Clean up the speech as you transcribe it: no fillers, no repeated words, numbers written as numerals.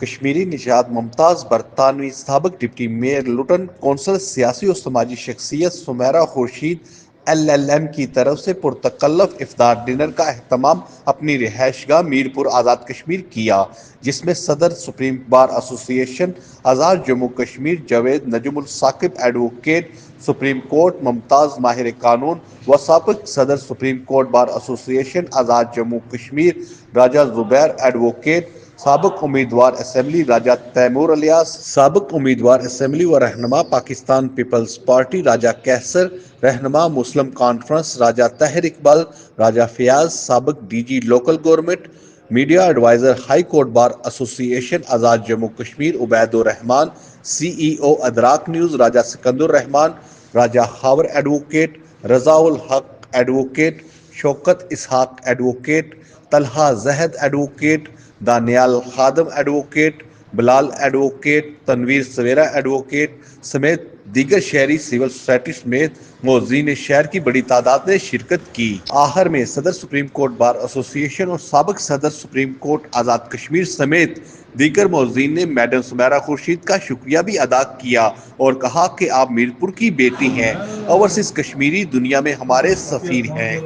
کشمیری نژاد ممتاز برطانوی سابق ڈپٹی میئر لٹن کونسل سیاسی و سماجی شخصیت سمیرہ خورشید LLM کی طرف سے پرتکلف افطار ڈنر کا اہتمام اپنی رہائش گاہ میرپور آزاد کشمیر کیا، جس میں صدر سپریم بار ایسوسی ایشن آزاد جموں کشمیر جاوید نجم الثاقب ایڈوکیٹ سپریم کورٹ ممتاز ماہر قانون و سابق صدر supreme court bar association Azad Jammu Kashmir راجہ زبیر ایڈوکیٹ، سابق امیدوار اسمبلی راجہ تیمور الیاس، سابق امیدوار اسمبلی و رہنما پاکستان پیپلز پارٹی راجہ کیسر، رہنما مسلم کانفرنس راجہ طاہر اقبال، راجہ فیاض، سابق DG local government, media advisor high court bar association Azad Jammu Kashmir Ubaid ur-Rehman, CEO Idrak news Raja Sikandar ur-Rehman, Raja Khawar advocate, Raza ul-Haq advocate, Shaukat Ishaq advocate, Talha Zahid advocate, Daniyal Khadim advocate, Bilal advocate, Tanveer Sawera advocate سمیت دیگر شہری سول سوسائٹی سمیت معززین شہر کی بڑی تعداد نے شرکت کی۔ آخر میں صدر سپریم کورٹ بار ایسوسی ایشن اور سابق صدر سپریم کورٹ آزاد کشمیر سمیت دیگر معززین نے میڈم سمیرہ خورشید کا شکریہ بھی ادا کیا اور کہا کہ آپ میرپور کی بیٹی ہیں، اوورسیز کشمیری دنیا میں ہمارے سفیر ہیں۔